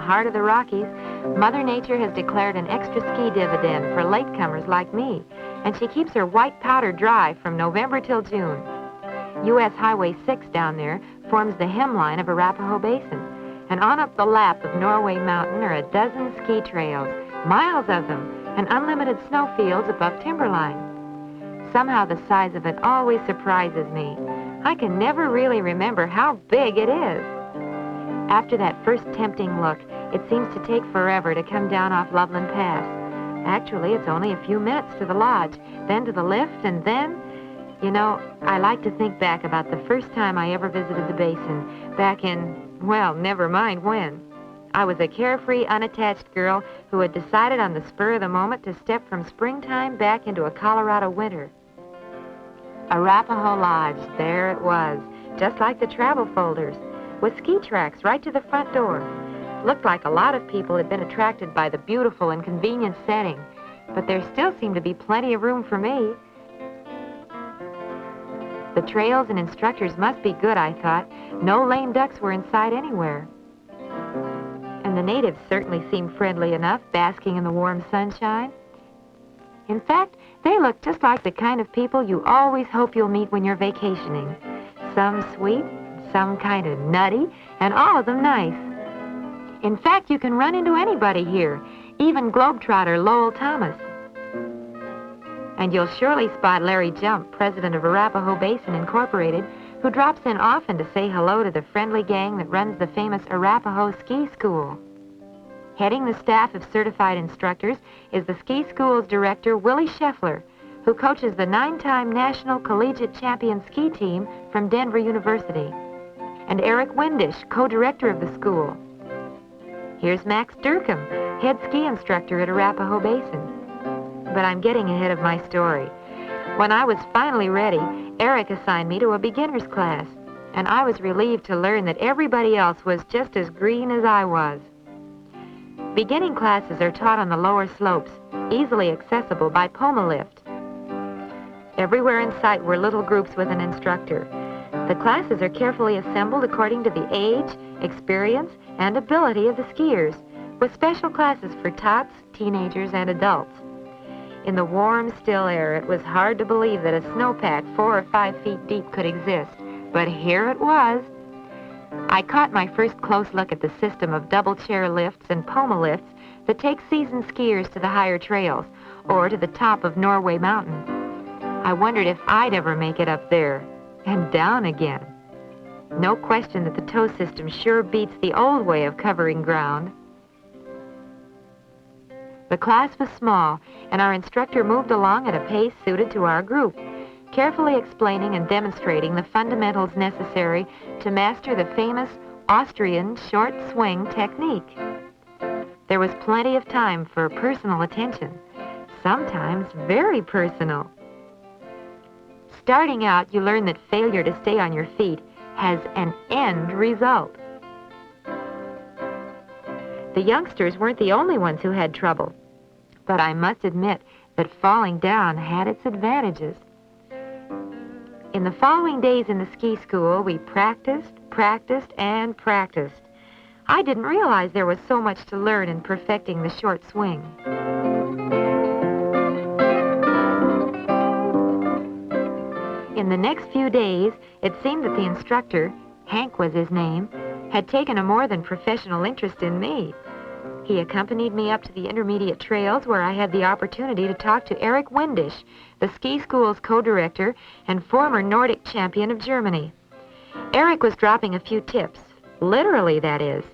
heart of the Rockies, Mother Nature has declared an extra ski dividend for latecomers like me, and she keeps her white powder dry from November till June. U.S. Highway 6 down there forms the hemline of Arapahoe Basin, and on up the lap of Norway Mountain are a dozen ski trails, miles of them, and unlimited snowfields above timberline. Somehow the size of it always surprises me. I can never really remember how big it is. After that first tempting look, it seems to take forever to come down off Loveland Pass. Actually, it's only a few minutes to the lodge, then to the lift, and then... You know, I like to think back about the first time I ever visited the basin, back in, well, never mind when. I was a carefree, unattached girl who had decided on the spur of the moment to step from springtime back into a Colorado winter. Arapahoe Lodge, there it was, just like the travel folders, with ski tracks right to the front door. Looked like a lot of people had been attracted by the beautiful and convenient setting, but there still seemed to be plenty of room for me. The trails and instructors must be good, I thought. No lame ducks were in sight anywhere. And the natives certainly seemed friendly enough, basking in the warm sunshine. In fact, they looked just like the kind of people you always hope you'll meet when you're vacationing. Some sweet, some kind of nutty, and all of them nice. In fact, you can run into anybody here, even globetrotter Lowell Thomas. And you'll surely spot Larry Jump, president of Arapahoe Basin Incorporated, who drops in often to say hello to the friendly gang that runs the famous Arapahoe Ski School. Heading the staff of certified instructors is the ski school's director, Willy Schaeffler, who coaches the 9-time national collegiate champion ski team from Denver University, and Eric Windisch, co-director of the school. Here's Max Durkham, head ski instructor at Arapahoe Basin. But I'm getting ahead of my story. When I was finally ready, Eric assigned me to a beginner's class, and I was relieved to learn that everybody else was just as green as I was. Beginning classes are taught on the lower slopes, easily accessible by Poma lift. Everywhere in sight were little groups with an instructor. The classes are carefully assembled according to the age, experience, and ability of the skiers, with special classes for tots, teenagers, and adults. In the warm, still air, it was hard to believe that a snowpack 4 or 5 feet deep could exist, but here it was. I caught my first close look at the system of double chair lifts and Poma lifts that take seasoned skiers to the higher trails, or to the top of Norway Mountain. I wondered if I'd ever make it up there, and down again. No question that the tow system sure beats the old way of covering ground. The class was small, and our instructor moved along at a pace suited to our group, carefully explaining and demonstrating the fundamentals necessary to master the famous Austrian short swing technique. There was plenty of time for personal attention, sometimes very personal. Starting out, you learn that failure to stay on your feet has an end result. The youngsters weren't the only ones who had trouble, but I must admit that falling down had its advantages. In the following days in the ski school, we practiced, and practiced. I didn't realize there was so much to learn in perfecting the short swing. In the next few days, it seemed that the instructor, Hank was his name, had taken a more than professional interest in me. He accompanied me up to the intermediate trails where I had the opportunity to talk to Eric Windisch, the ski school's co-director and former Nordic champion of Germany. Eric was dropping a few tips, literally that is.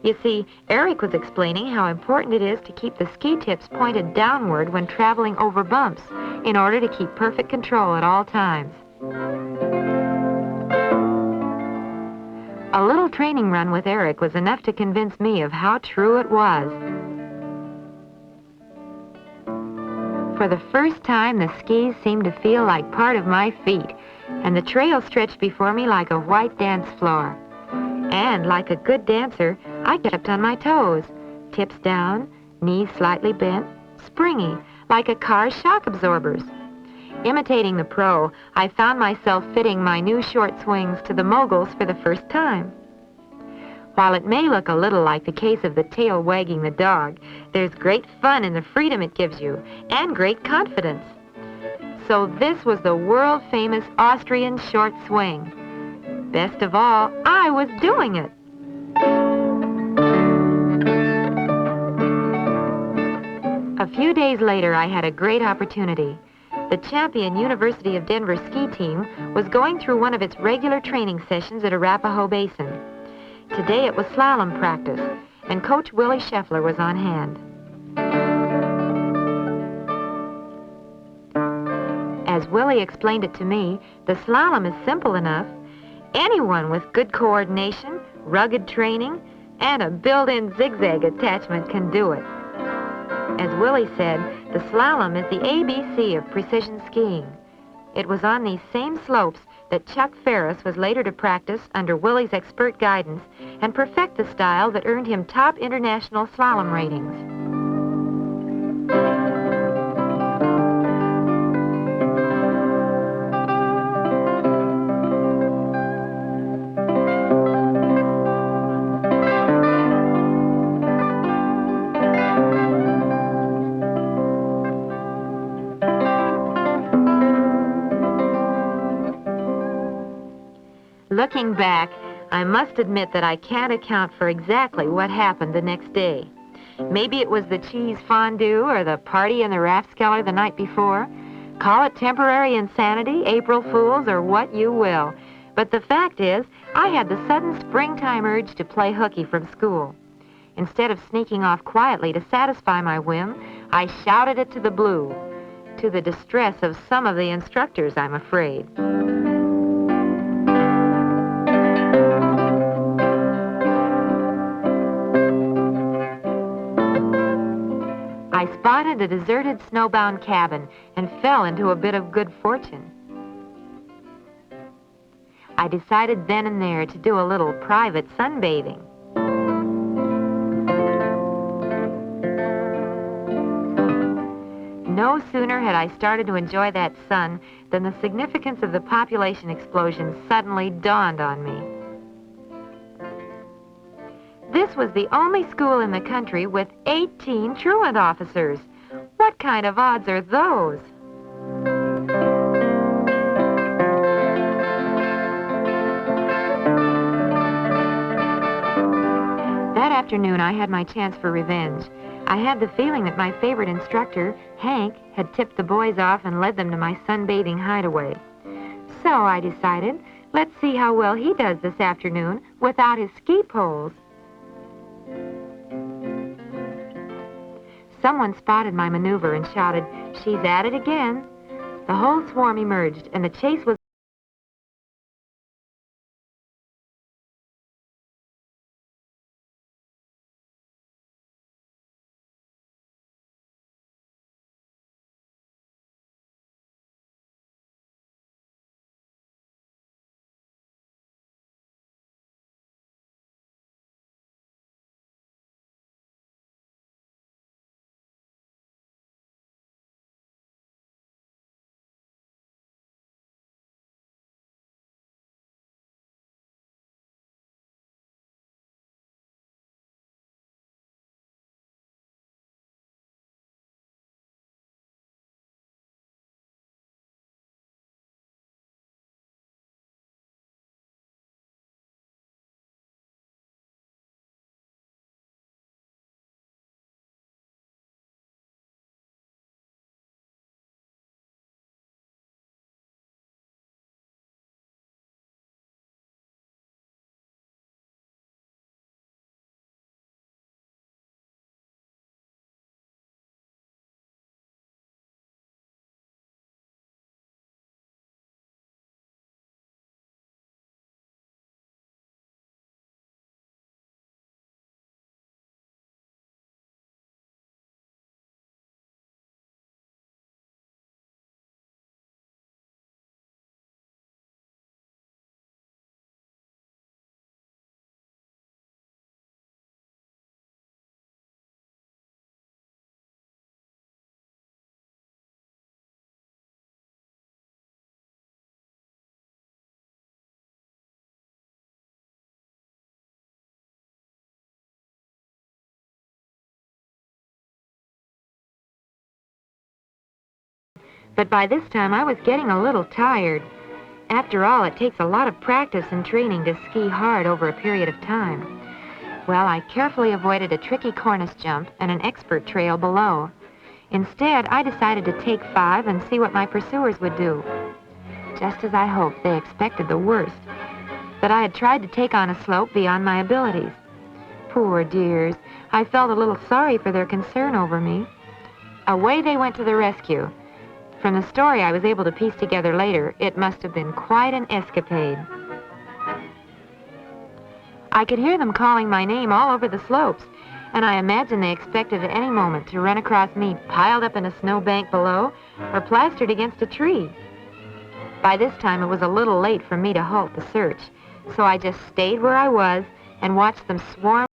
You see, Eric was explaining how important it is to keep the ski tips pointed downward when traveling over bumps in order to keep perfect control at all times. A little training run with Eric was enough to convince me of how true it was. For the first time, the skis seemed to feel like part of my feet, and the trail stretched before me like a white dance floor. And like a good dancer, I kept on my toes, tips down, knees slightly bent, springy, like a car's shock absorbers. Imitating the pro, I found myself fitting my new short swings to the moguls for the first time. While it may look a little like the case of the tail wagging the dog, there's great fun in the freedom it gives you, and great confidence. So this was the world-famous Austrian short swing. Best of all, I was doing it. A few days later, I had a great opportunity. The champion University of Denver ski team was going through one of its regular training sessions at Arapahoe Basin. Today it was slalom practice, and Coach Willy Schaeffler was on hand. As Willy explained it to me, the slalom is simple enough. Anyone with good coordination, rugged training, and a built-in zigzag attachment can do it. As Willy said, the slalom is the A-B-C of precision skiing. It was on these same slopes that Chuck Ferries was later to practice under Willy's expert guidance and perfect the style that earned him top international slalom ratings. Looking back, I must admit that I can't account for exactly what happened the next day. Maybe it was the cheese fondue or the party in the Rathskeller the night before. Call it temporary insanity, April Fools, or what you will. But the fact is, I had the sudden springtime urge to play hooky from school. Instead of sneaking off quietly to satisfy my whim, I shouted it to the blue, to the distress of some of the instructors, I'm afraid. I spotted a deserted snowbound cabin and fell into a bit of good fortune. I decided then and there to do a little private sunbathing. No sooner had I started to enjoy that sun than the significance of the population explosion suddenly dawned on me. This was the only school in the country with 18 truant officers. What kind of odds are those? That afternoon, I had my chance for revenge. I had the feeling that my favorite instructor, Hank, had tipped the boys off and led them to my sunbathing hideaway. So I decided, let's see how well he does this afternoon without his ski poles. Someone spotted my maneuver and shouted, "She's at it again." The whole swarm emerged, and the chase was But by this time, I was getting a little tired. After all, it takes a lot of practice and training to ski hard over a period of time. Well, I carefully avoided a tricky cornice jump and an expert trail below. Instead, I decided to take 5 and see what my pursuers would do. Just as I hoped, they expected the worst, that I had tried to take on a slope beyond my abilities. Poor dears, I felt a little sorry for their concern over me. Away they went to the rescue. From the story I was able to piece together later, it must have been quite an escapade. I could hear them calling my name all over the slopes, and I imagined they expected at any moment to run across me piled up in a snowbank below or plastered against a tree. By this time, it was a little late for me to halt the search, so I just stayed where I was and watched them swarm.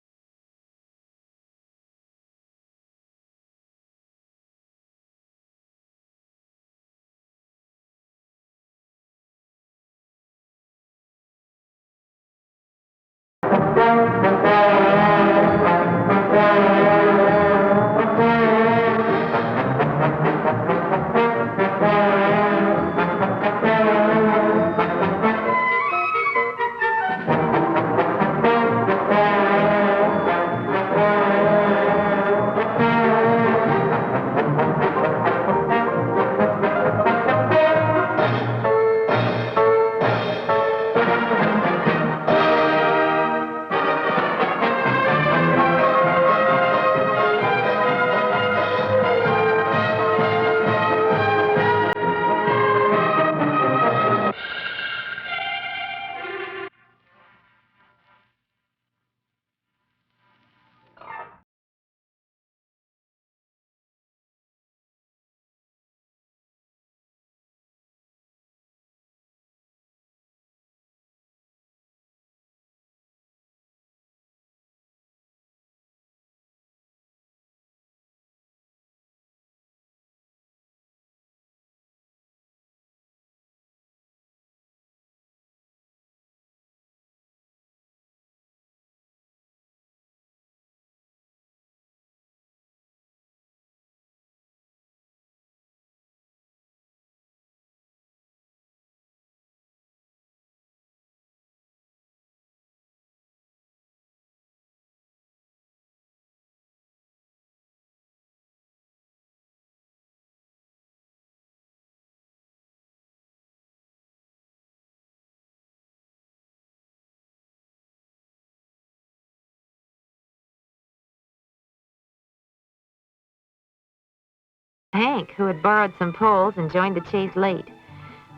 Hank, who had borrowed some poles and joined the chase late.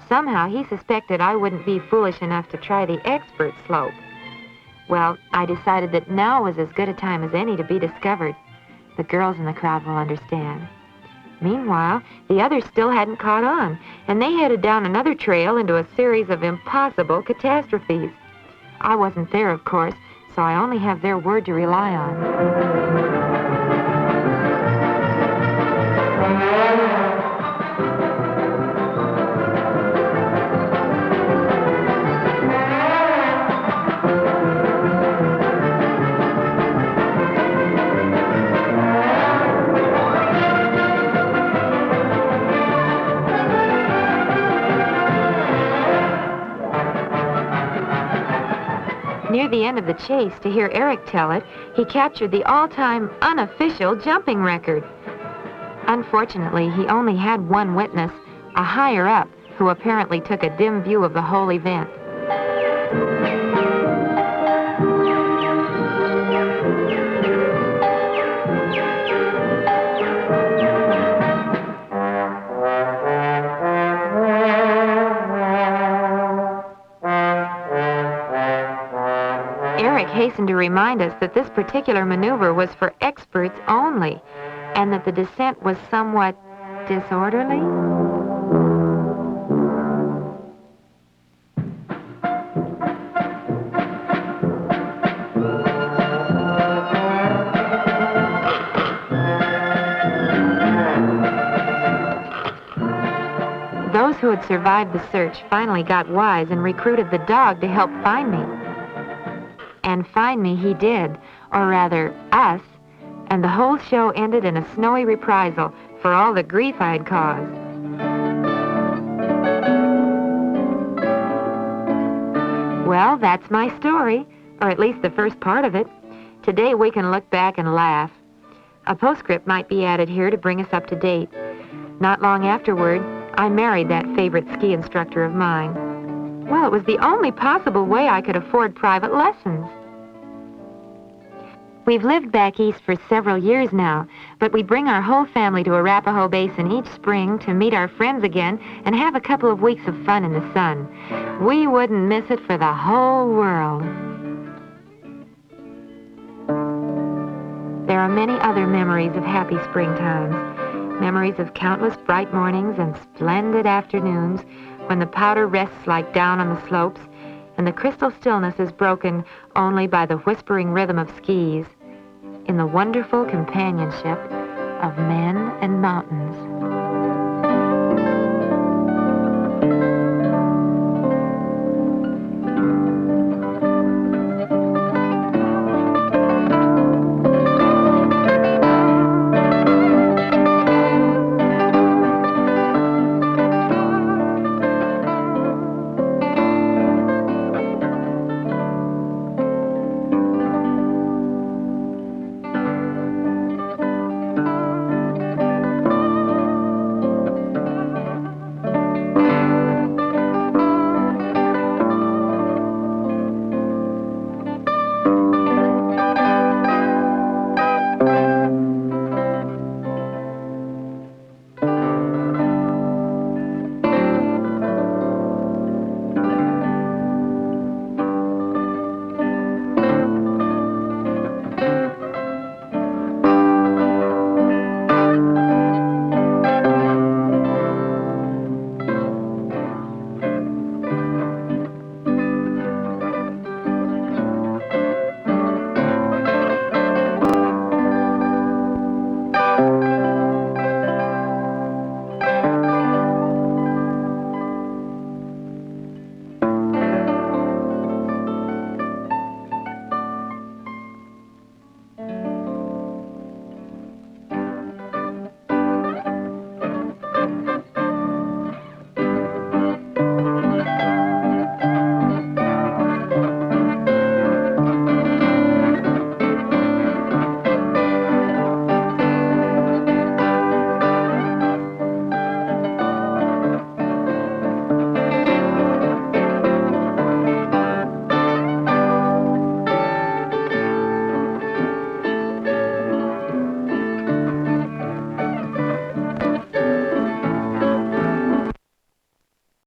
Somehow he suspected I wouldn't be foolish enough to try the expert slope. Well, I decided that now was as good a time as any to be discovered. The girls in the crowd will understand. Meanwhile, the others still hadn't caught on, and they headed down another trail into a series of impossible catastrophes. I wasn't there, of course, so I only have their word to rely on. Near the end of the chase, to hear Eric tell it, he captured the all-time unofficial jumping record. Unfortunately, he only had one witness, a higher-up, who apparently took a dim view of the whole event. Eric hastened to remind us that this particular maneuver was for experts only, and that the descent was somewhat disorderly. Those who had survived the search finally got wise and recruited the dog to help find me. And find me he did, or rather, us, and the whole show ended in a snowy reprisal for all the grief I'd caused. Well, that's my story, or at least the first part of it. Today we can look back and laugh. A postscript might be added here to bring us up to date. Not long afterward, I married that favorite ski instructor of mine. Well, it was the only possible way I could afford private lessons. We've lived back east for several years now, but we bring our whole family to Arapahoe Basin each spring to meet our friends again and have a couple of weeks of fun in the sun. We wouldn't miss it for the whole world. There are many other memories of happy springtimes, memories of countless bright mornings and splendid afternoons when the powder rests like down on the slopes and the crystal stillness is broken only by the whispering rhythm of skis, in the wonderful companionship of men and mountains.